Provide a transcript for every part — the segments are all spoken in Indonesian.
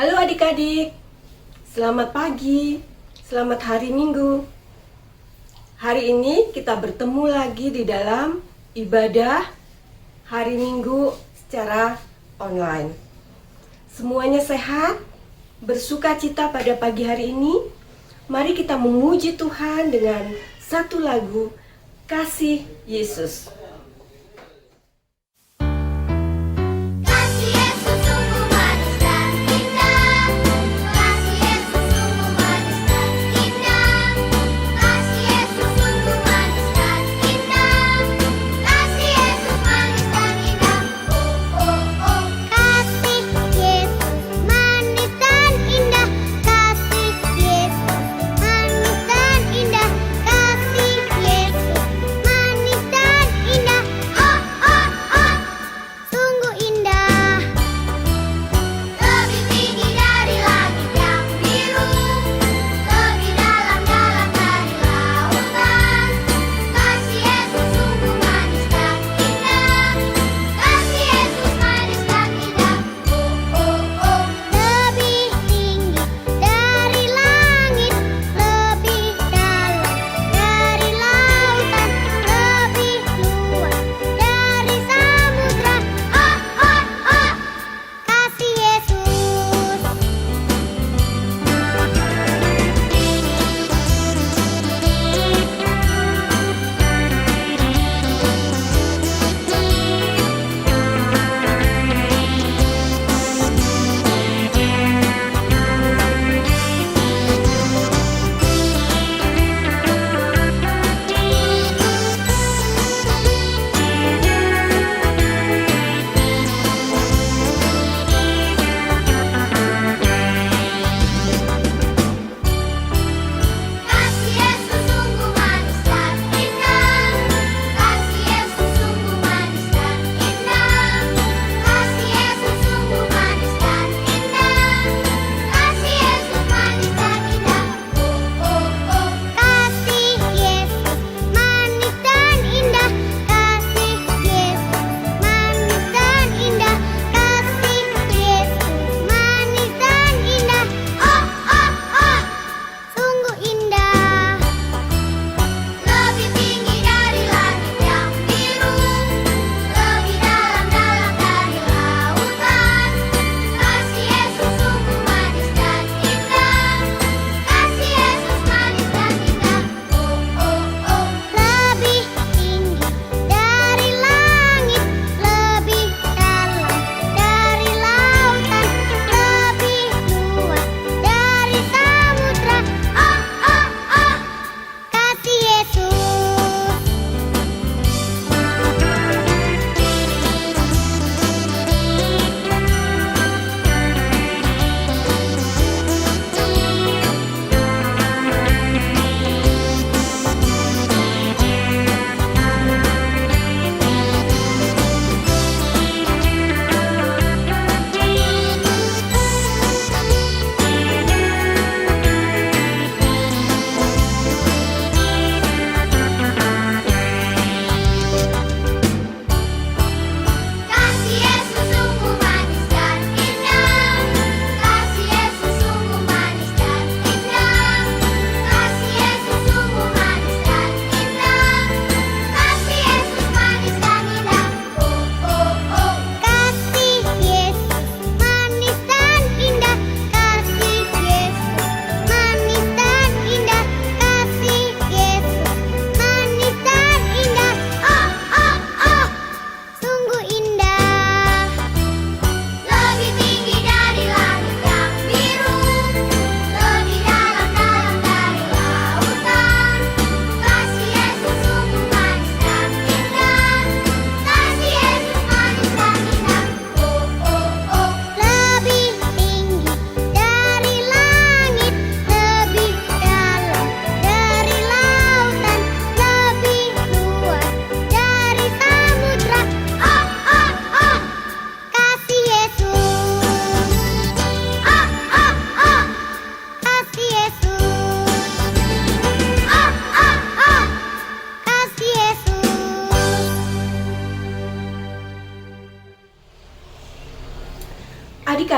Halo adik-adik, selamat pagi, selamat hari Minggu. Hari ini kita bertemu lagi di dalam ibadah hari Minggu secara online. Semuanya sehat, bersuka cita pada pagi hari ini. Mari kita memuji Tuhan dengan satu lagu, Kasih Yesus. Indah,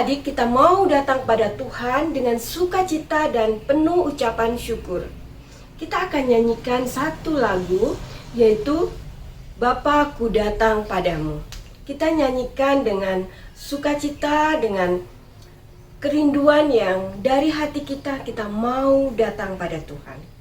Adik-adik, kita mau datang pada Tuhan dengan sukacita dan penuh ucapan syukur. Kita akan nyanyikan satu lagu, yaitu Bapa-Ku Datang Padamu. Kita nyanyikan dengan sukacita, dengan kerinduan yang dari hati kita mau datang pada Tuhan.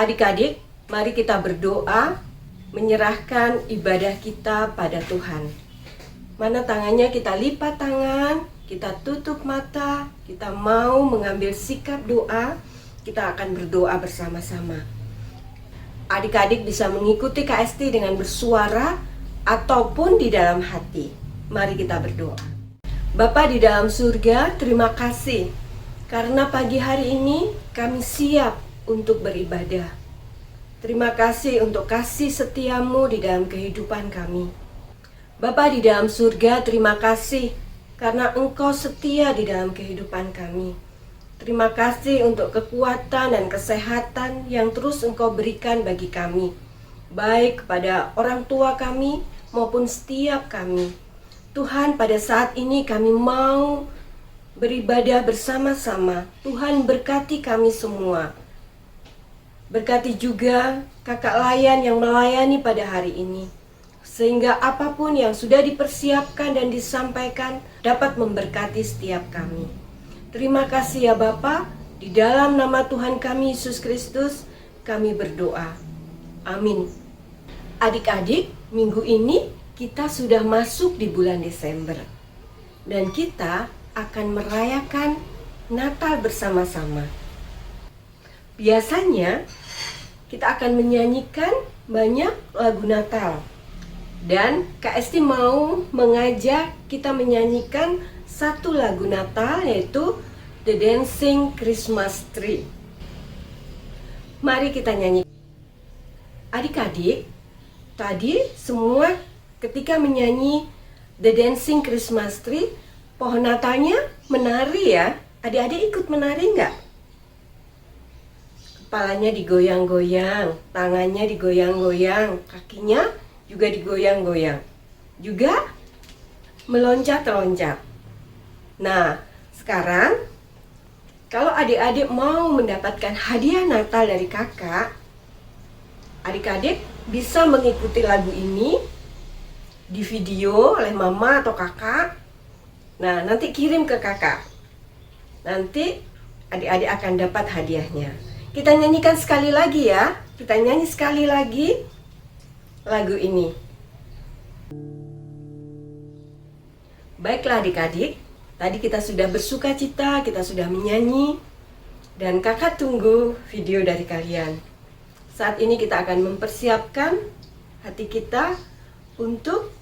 Adik-adik, mari kita berdoa, menyerahkan ibadah kita pada Tuhan. Mana tangannya kita lipat tangan, kita tutup mata, kita mau mengambil sikap doa, kita akan berdoa bersama-sama. Adik-adik bisa mengikuti KST dengan bersuara ataupun di dalam hati. Mari kita berdoa. Bapa di dalam surga, terima kasih karena pagi hari ini kami siap untuk beribadah. Terima kasih untuk kasih setiamu di dalam kehidupan kami. Bapa di dalam surga, terima kasih karena Engkau setia di dalam kehidupan kami. Terima kasih untuk kekuatan dan kesehatan yang terus Engkau berikan bagi kami, baik kepada orang tua kami maupun setiap kami. Tuhan, pada saat ini kami mau beribadah bersama-sama. Tuhan, berkati kami semua. Berkati juga kakak layan yang melayani pada hari ini, sehingga apapun yang sudah dipersiapkan dan disampaikan dapat memberkati setiap kami. Terima kasih ya Bapa, di dalam nama Tuhan kami Yesus Kristus kami berdoa. Amin. Adik-adik, minggu ini kita sudah masuk di bulan Desember, dan kita akan merayakan Natal bersama-sama. Biasanya kita akan menyanyikan banyak lagu Natal. Dan Kak Esti mau mengajak kita menyanyikan satu lagu Natal, yaitu The Dancing Christmas Tree. Mari kita nyanyi. Adik-adik, tadi semua ketika menyanyi The Dancing Christmas Tree, pohon Natalnya menari ya. Adik-adik ikut menari nggak? Kepalanya digoyang-goyang, tangannya digoyang-goyang, kakinya juga digoyang-goyang, juga meloncat-loncat. Nah, sekarang kalau adik-adik mau mendapatkan hadiah Natal dari kakak, adik-adik bisa mengikuti lagu ini di video oleh mama atau kakak. Nah, nanti kirim ke kakak. Nanti adik-adik akan dapat hadiahnya. Kita nyanyikan sekali lagi ya. Kita nyanyi sekali lagi lagu ini. Baiklah adik-adik, tadi kita sudah bersuka cita, kita sudah menyanyi, dan kakak tunggu video dari kalian. Saat ini kita akan mempersiapkan hati kita untuk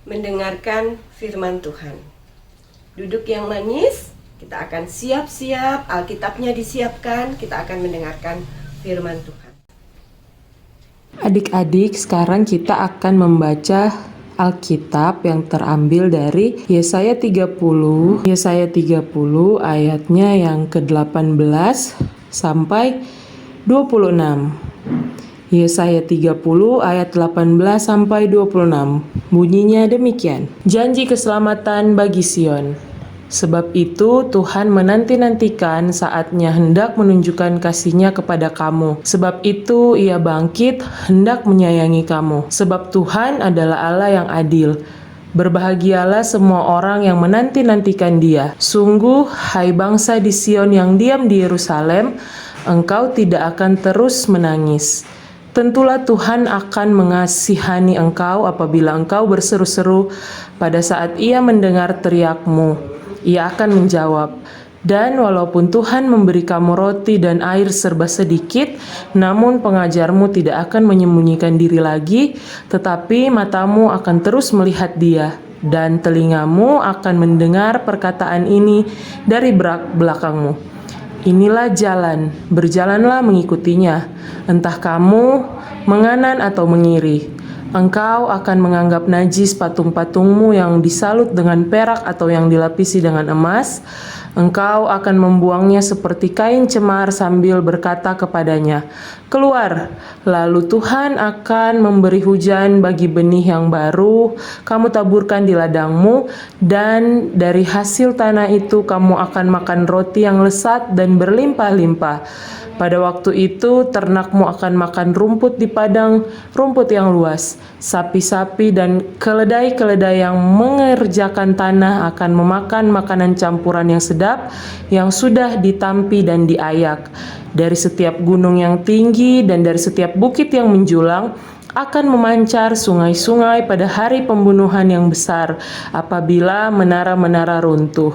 mendengarkan firman Tuhan. Duduk yang manis. Kita akan siap-siap, Alkitabnya disiapkan, kita akan mendengarkan firman Tuhan. Adik-adik, sekarang kita akan membaca Alkitab yang terambil dari Yesaya 30 ayatnya yang ke-18 sampai 26. Yesaya 30 ayat 18 sampai 26. Bunyinya demikian. Janji keselamatan bagi Sion. Sebab itu Tuhan menanti-nantikan saatnya hendak menunjukkan kasih-Nya kepada kamu. Sebab itu Ia bangkit hendak menyayangi kamu. Sebab Tuhan adalah Allah yang adil. Berbahagialah semua orang yang menanti-nantikan Dia. Sungguh, hai bangsa di Sion yang diam di Yerusalem, engkau tidak akan terus menangis. Tentulah Tuhan akan mengasihani engkau apabila engkau berseru-seru pada saat Ia mendengar teriakmu. Ia akan menjawab, dan walaupun Tuhan memberi kamu roti dan air serba sedikit, namun pengajarmu tidak akan menyembunyikan diri lagi, tetapi matamu akan terus melihat Dia, dan telingamu akan mendengar perkataan ini dari belakangmu. Inilah jalan, berjalanlah mengikutinya, entah kamu menganan atau mengiri. Engkau akan menganggap najis patung-patungmu yang disalut dengan perak atau yang dilapisi dengan emas. Engkau akan membuangnya seperti kain cemar sambil berkata kepadanya, "Keluar." Lalu Tuhan akan memberi hujan bagi benih yang baru kamu taburkan di ladangmu, dan dari hasil tanah itu kamu akan makan roti yang lesat dan berlimpah-limpah. Pada waktu itu ternakmu akan makan rumput di padang rumput yang luas. Sapi-sapi dan keledai-keledai yang mengerjakan tanah akan memakan makanan campuran yang sedap yang sudah ditampi dan diayak. Dari setiap gunung yang tinggi dan dari setiap bukit yang menjulang akan memancar sungai-sungai pada hari pembunuhan yang besar apabila menara-menara runtuh.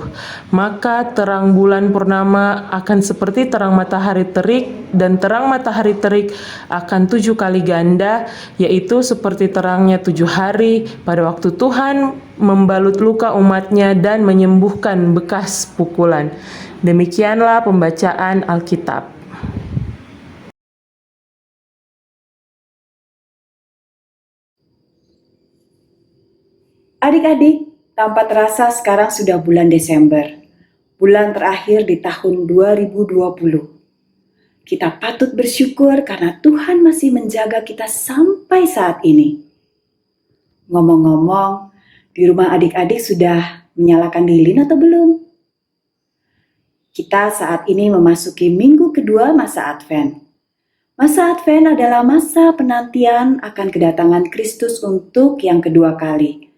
Maka terang bulan purnama akan seperti terang matahari terik, dan terang matahari terik akan 7 kali ganda, yaitu seperti terangnya 7 hari pada waktu Tuhan membalut luka umat-Nya dan menyembuhkan bekas pukulan. Demikianlah pembacaan Alkitab. Adik-adik, tanpa terasa sekarang sudah bulan Desember, bulan terakhir di tahun 2020. Kita patut bersyukur karena Tuhan masih menjaga kita sampai saat ini. Ngomong-ngomong, di rumah adik-adik sudah menyalakan lilin atau belum? Kita saat ini memasuki minggu kedua masa Advent. Masa Advent adalah masa penantian akan kedatangan Kristus untuk yang kedua kali,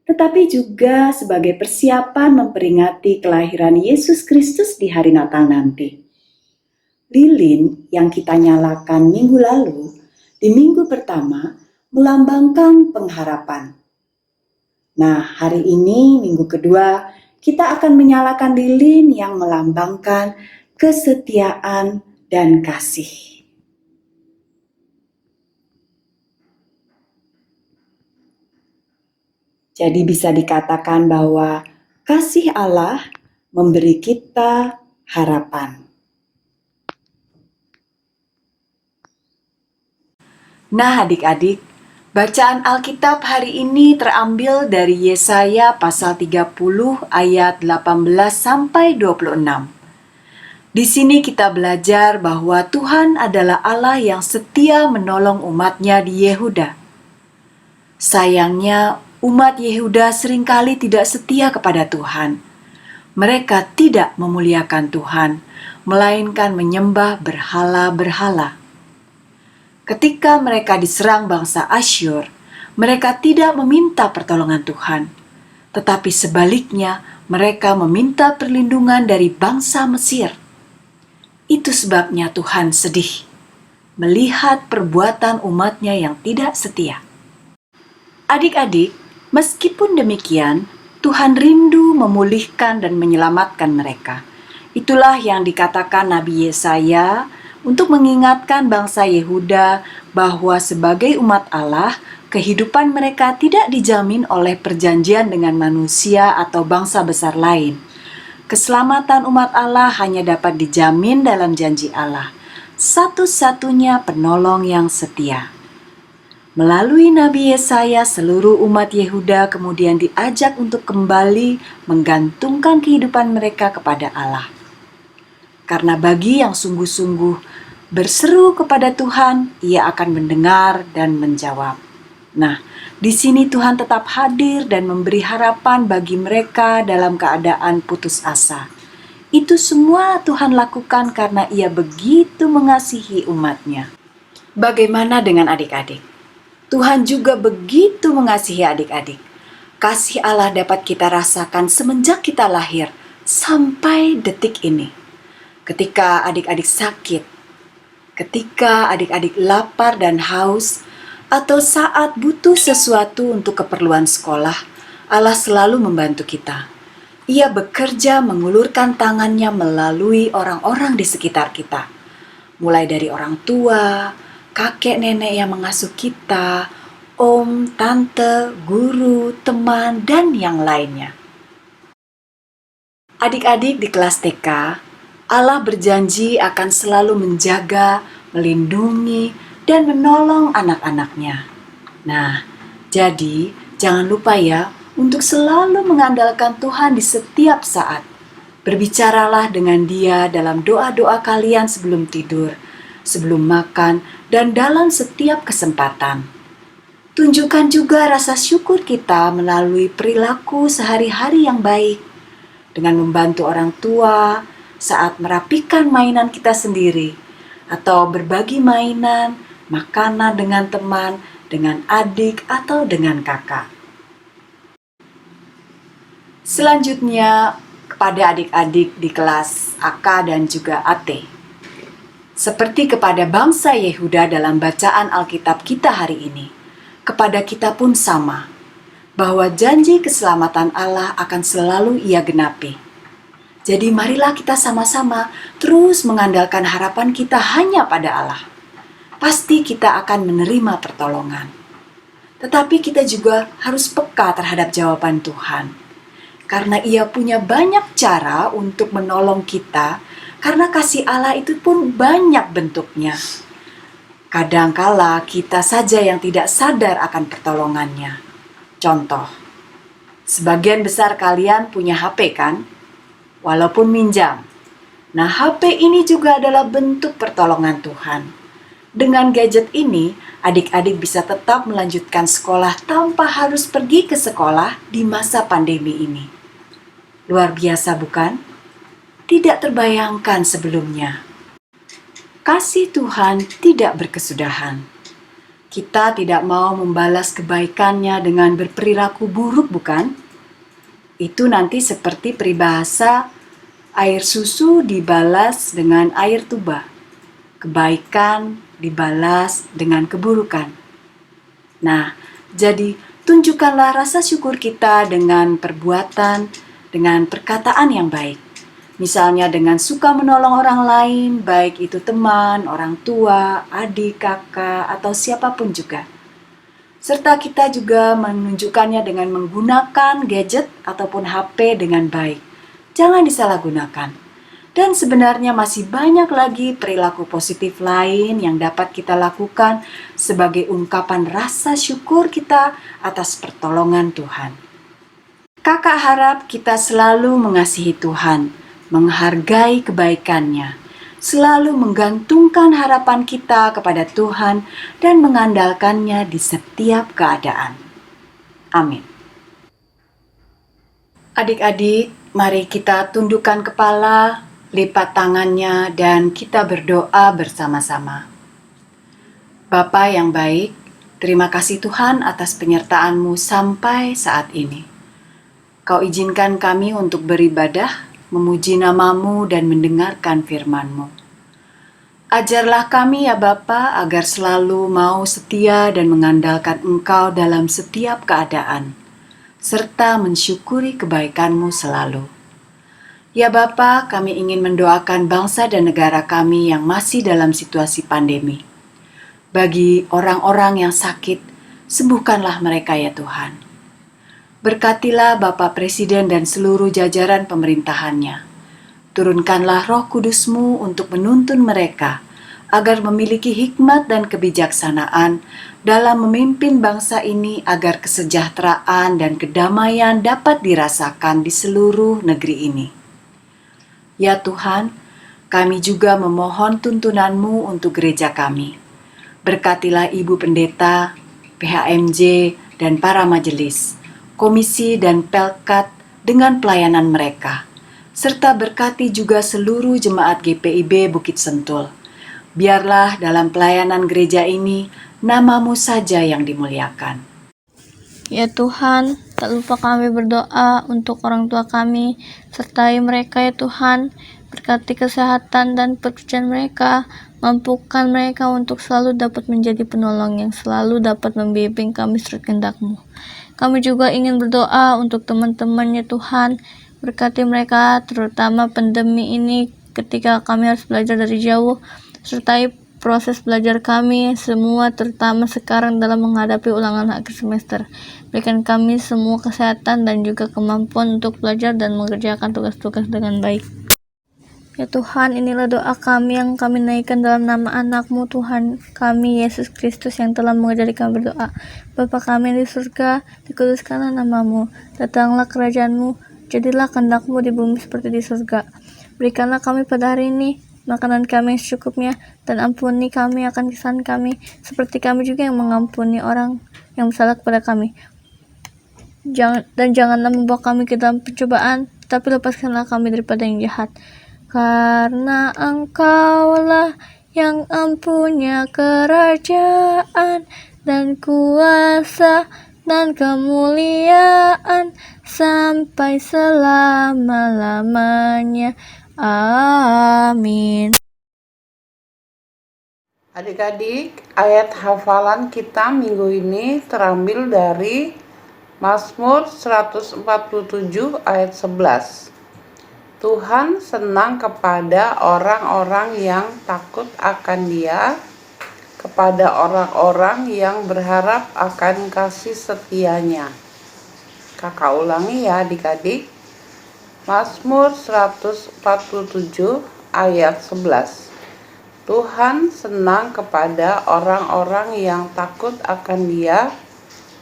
tetapi juga sebagai persiapan memperingati kelahiran Yesus Kristus di hari Natal nanti. Lilin yang kita nyalakan minggu lalu, di minggu pertama, melambangkan pengharapan. Nah, hari ini, minggu kedua, kita akan menyalakan lilin yang melambangkan kesetiaan dan kasih. Jadi bisa dikatakan bahwa kasih Allah memberi kita harapan. Nah adik-adik, bacaan Alkitab hari ini terambil dari Yesaya pasal 30 ayat 18 sampai 26. Di sini kita belajar bahwa Tuhan adalah Allah yang setia menolong umatnya di Yehuda. Sayangnya, umat Yehuda seringkali tidak setia kepada Tuhan. Mereka tidak memuliakan Tuhan, melainkan menyembah berhala-berhala. Ketika mereka diserang bangsa Asyur, mereka tidak meminta pertolongan Tuhan, tetapi sebaliknya mereka meminta perlindungan dari bangsa Mesir. Itu sebabnya Tuhan sedih melihat perbuatan umatnya yang tidak setia. Adik-adik, meskipun demikian, Tuhan rindu memulihkan dan menyelamatkan mereka. Itulah yang dikatakan Nabi Yesaya untuk mengingatkan bangsa Yehuda bahwa sebagai umat Allah, kehidupan mereka tidak dijamin oleh perjanjian dengan manusia atau bangsa besar lain. Keselamatan umat Allah hanya dapat dijamin dalam janji Allah, satu-satunya penolong yang setia. Melalui Nabi Yesaya, seluruh umat Yehuda kemudian diajak untuk kembali menggantungkan kehidupan mereka kepada Allah. Karena bagi yang sungguh-sungguh berseru kepada Tuhan, ia akan mendengar dan menjawab. Nah, di sini Tuhan tetap hadir dan memberi harapan bagi mereka dalam keadaan putus asa. Itu semua Tuhan lakukan karena ia begitu mengasihi umatnya. Bagaimana dengan adik-adik? Tuhan juga begitu mengasihi adik-adik. Kasih Allah dapat kita rasakan semenjak kita lahir sampai detik ini. Ketika adik-adik sakit, ketika adik-adik lapar dan haus, atau saat butuh sesuatu untuk keperluan sekolah, Allah selalu membantu kita. Ia bekerja mengulurkan tangannya melalui orang-orang di sekitar kita. Mulai dari orang tua, kakek nenek yang mengasuh kita, om, tante, guru, teman, dan yang lainnya. Adik-adik di kelas TK, Allah berjanji akan selalu menjaga, melindungi, dan menolong anak-anaknya. Nah, jadi jangan lupa ya untuk selalu mengandalkan Tuhan di setiap saat. Berbicaralah dengan Dia dalam doa-doa kalian sebelum tidur, sebelum makan, dan dalam setiap kesempatan. Tunjukkan juga rasa syukur kita melalui perilaku sehari-hari yang baik, dengan membantu orang tua saat merapikan mainan kita sendiri, atau berbagi mainan, makanan dengan teman, dengan adik, atau dengan kakak. Selanjutnya, kepada adik-adik di kelas AK dan juga AT. Seperti kepada bangsa Yehuda dalam bacaan Alkitab kita hari ini, kepada kita pun sama, bahwa janji keselamatan Allah akan selalu Ia genapi. Jadi marilah kita sama-sama terus mengandalkan harapan kita hanya pada Allah. Pasti kita akan menerima pertolongan. Tetapi kita juga harus peka terhadap jawaban Tuhan. Karena Ia punya banyak cara untuk menolong kita, karena kasih Allah itu pun banyak bentuknya. Kadangkala kita saja yang tidak sadar akan pertolongannya. Contoh, sebagian besar kalian punya HP kan? Walaupun minjam. Nah, HP ini juga adalah bentuk pertolongan Tuhan. Dengan gadget ini, adik-adik bisa tetap melanjutkan sekolah tanpa harus pergi ke sekolah di masa pandemi ini. Luar biasa bukan? Tidak terbayangkan sebelumnya. Kasih Tuhan tidak berkesudahan. Kita tidak mau membalas kebaikannya dengan berperilaku buruk bukan? Itu nanti seperti peribahasa air susu dibalas dengan air tuba. Kebaikan dibalas dengan keburukan. Nah, jadi tunjukkanlah rasa syukur kita dengan perbuatan, dengan perkataan yang baik. Misalnya dengan suka menolong orang lain, baik itu teman, orang tua, adik, kakak, atau siapapun juga. serta kita juga menunjukkannya dengan menggunakan gadget ataupun HP dengan baik. Jangan disalahgunakan. Dan sebenarnya masih banyak lagi perilaku positif lain yang dapat kita lakukan sebagai ungkapan rasa syukur kita atas pertolongan Tuhan. Kakak harap kita selalu mengasihi Tuhan, menghargai kebaikan-Nya, selalu menggantungkan harapan kita kepada Tuhan dan mengandalkannya di setiap keadaan. Amin. Adik-adik, mari kita tundukkan kepala, lipat tangannya, dan kita berdoa bersama-sama. Bapa yang baik, terima kasih Tuhan atas penyertaan-Mu sampai saat ini. Kau izinkan kami untuk beribadah, memuji nama-Mu, dan mendengarkan firman-Mu. Ajarlah kami ya Bapa agar selalu mau setia dan mengandalkan Engkau dalam setiap keadaan, serta mensyukuri kebaikan-Mu selalu. Ya Bapa, kami ingin mendoakan bangsa dan negara kami yang masih dalam situasi pandemi. Bagi orang-orang yang sakit, sembuhkanlah mereka ya Tuhan. Berkatilah Bapak Presiden dan seluruh jajaran pemerintahannya. Turunkanlah Roh Kudus-Mu untuk menuntun mereka, agar memiliki hikmat dan kebijaksanaan dalam memimpin bangsa ini agar kesejahteraan dan kedamaian dapat dirasakan di seluruh negeri ini. Ya Tuhan, kami juga memohon tuntunan-Mu untuk gereja kami. Berkatilah Ibu Pendeta, PHMJ, dan para majelis, komisi dan pelkat dengan pelayanan mereka, serta berkati juga seluruh jemaat GPIB Bukit Sentul. Biarlah dalam pelayanan gereja ini, nama-Mu saja yang dimuliakan. Ya Tuhan, tak lupa kami berdoa untuk orang tua kami, sertai mereka ya Tuhan, berkati kesehatan dan pekerjaan mereka, mampukan mereka untuk selalu dapat menjadi penolong yang selalu dapat membimbing kami sesuai kehendak-Mu. Kami juga ingin berdoa untuk teman-teman ya Tuhan, berkati mereka terutama pandemi ini ketika kami harus belajar dari jauh, sertai proses belajar kami semua terutama sekarang dalam menghadapi ulangan akhir semester. Berikan kami semua kesehatan dan juga kemampuan untuk belajar dan mengerjakan tugas-tugas dengan baik. Ya Tuhan, inilah doa kami yang kami naikkan dalam nama anak-Mu Tuhan kami Yesus Kristus yang telah mengajari kami berdoa. Bapa kami di surga, dikuduskanlah nama-Mu, datanglah kerajaan-Mu, jadilah kehendak-Mu di bumi seperti di surga. Berikanlah kami pada hari ini makanan kami yang secukupnya, dan ampuni kami akan kesalahan kami, seperti kami juga yang mengampuni orang yang bersalah kepada kami. Janganlah membawa kami ke dalam pencobaan, tapi lepaskanlah kami daripada yang jahat. Karena Engkaulah yang empunya kerajaan dan kuasa dan kemuliaan sampai selama-lamanya. Amin. Adik-adik, ayat hafalan kita minggu ini terambil dari Mazmur 147 ayat 11. Tuhan senang kepada orang-orang yang takut akan Dia, kepada orang-orang yang berharap akan kasih setia-Nya. Kakak ulangi ya adik-adik. Mazmur 147 ayat 11. Tuhan senang kepada orang-orang yang takut akan Dia,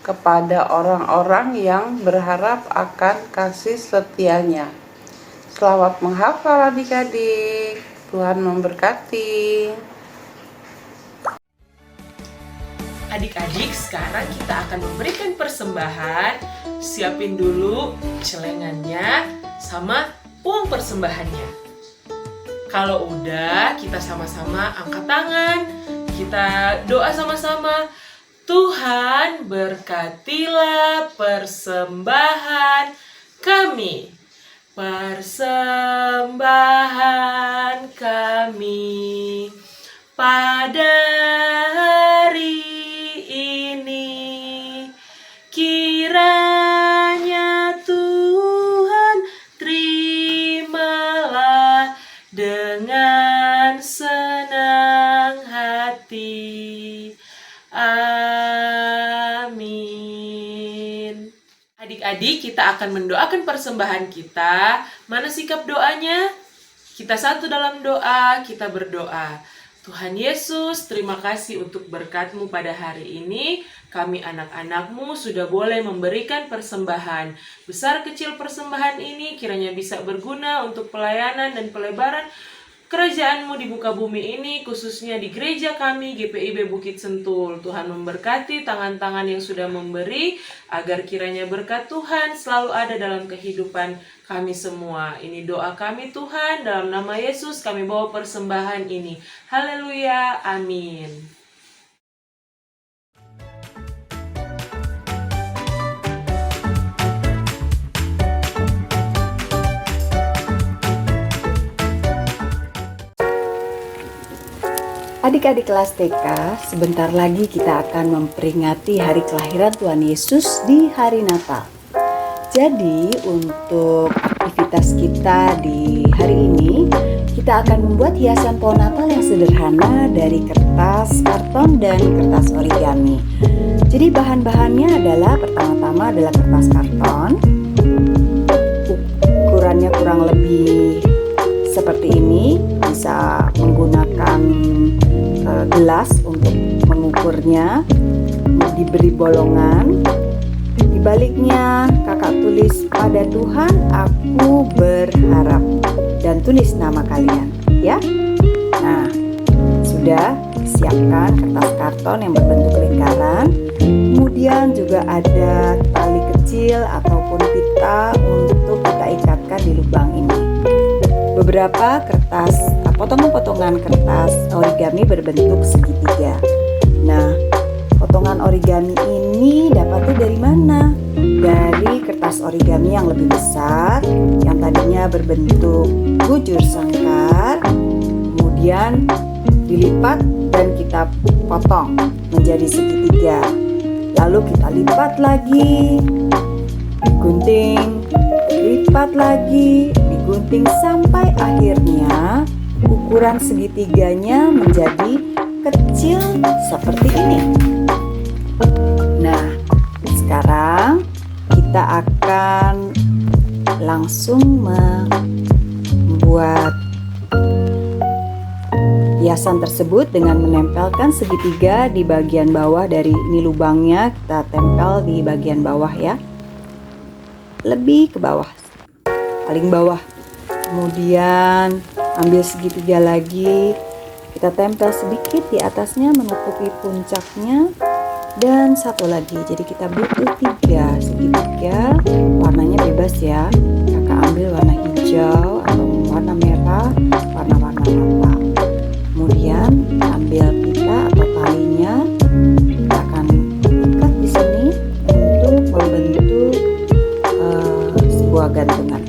kepada orang-orang yang berharap akan kasih setia-Nya. Selamat menghafal adik-adik. Tuhan memberkati. Adik-adik, sekarang kita akan memberikan persembahan. Siapin dulu celengannya sama uang persembahannya. Kalau udah, kita sama-sama angkat tangan. Kita doa sama-sama. Tuhan, berkatilah persembahan kami. Persembahan kami pada hari ini, kiranya Tuhan terimalah dengan senang hati. Amin. Adik-adik, kita akan mendoakan persembahan kita. Mana sikap doanya? Kita satu dalam doa, kita berdoa. Tuhan Yesus, terima kasih untuk berkat-Mu pada hari ini. Kami anak-anak-Mu sudah boleh memberikan persembahan. Besar kecil persembahan ini kiranya bisa berguna untuk pelayanan dan pelebaran Kerajaan-Mu di muka bumi ini, khususnya di gereja kami GPIB Bukit Sentul. Tuhan memberkati tangan-tangan yang sudah memberi, agar kiranya berkat Tuhan selalu ada dalam kehidupan kami semua. Ini doa kami Tuhan, dalam nama Yesus kami bawa persembahan ini. Haleluya, amin. Adik-adik kelas TK, sebentar lagi kita akan memperingati hari kelahiran Tuhan Yesus di hari Natal. Jadi untuk aktivitas kita di hari ini, kita akan membuat hiasan pohon Natal yang sederhana dari kertas, karton, dan kertas origami. Jadi bahan-bahannya adalah pertama-tama adalah kertas karton. Ukurannya kurang lebih seperti ini, bisa menggunakan gelas untuk mengukurnya, diberi bolongan. Di baliknya kakak tulis, pada Tuhan aku berharap, dan tulis nama kalian ya. Nah, sudah siapkan kertas karton yang berbentuk lingkaran. Kemudian juga ada tali kecil ataupun pita untuk kita ikatkan di lubang ini. Beberapa kertas, potongan-potongan kertas origami berbentuk segitiga. Nah, potongan origami ini dapatnya dari mana? Dari kertas origami yang lebih besar, yang tadinya berbentuk bujur sangkar, kemudian dilipat dan kita potong menjadi segitiga. Lalu kita lipat lagi, digunting, lipat lagi, gunting sampai akhirnya ukuran segitiganya menjadi kecil seperti ini. Nah, sekarang kita akan langsung membuat hiasan tersebut dengan menempelkan segitiga di bagian bawah dari ini lubangnya, kita tempel di bagian bawah ya. Lebih ke bawah, paling bawah. Kemudian ambil segitiga lagi, kita tempel sedikit di atasnya menutupi puncaknya, dan satu lagi. Jadi kita butuh 3 segitiga, warnanya bebas ya. Kakak ambil warna hijau atau warna merah, warna-warna rata. Kemudian ambil pita atau talinya, kita akan ikat di sini untuk membentuk sebuah gantungan.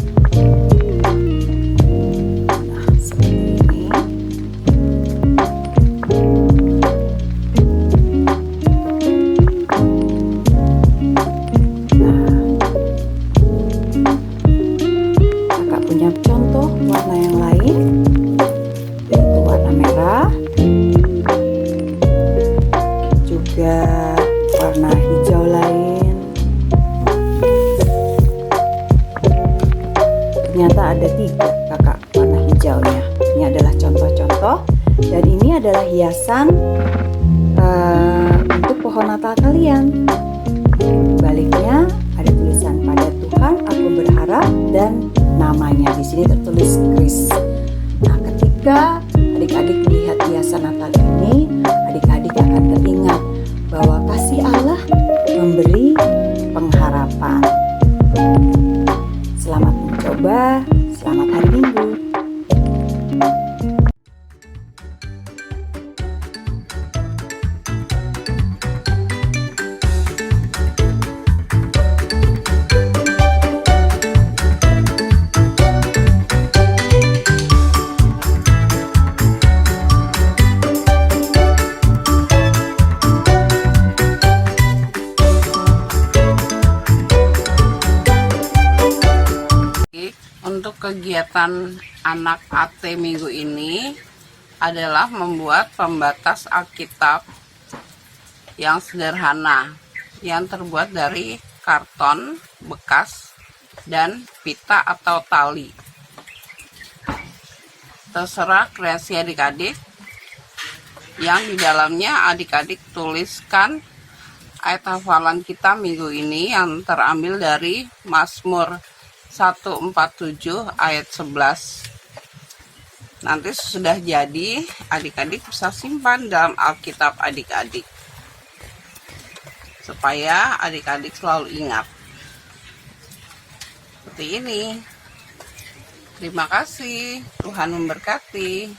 Warna hijau lain, ternyata ada 3 kakak warna hijaunya. Ini adalah contoh-contoh, dan ini adalah hiasan untuk pohon Natal kalian. Baliknya ada tulisan, pada Tuhan aku berharap, dan namanya di sini tertulis Kris. Nah, ketika adik-adik melihat hiasan Natal ini, adik-adik akan teringat bahwa kasih Allah memberi pengharapan. Selamat mencoba, selamat hari Minggu. Untuk kegiatan anak AT minggu ini adalah membuat pembatas Alkitab yang sederhana yang terbuat dari karton bekas dan pita atau tali. Terserah kreasi adik-adik. Yang di dalamnya adik-adik tuliskan ayat hafalan kita minggu ini yang terambil dari Mazmur 147 ayat 11. Nanti sudah jadi, adik-adik bisa simpan dalam Alkitab adik-adik. Supaya adik-adik selalu ingat. Seperti ini. Terima kasih. Tuhan memberkati.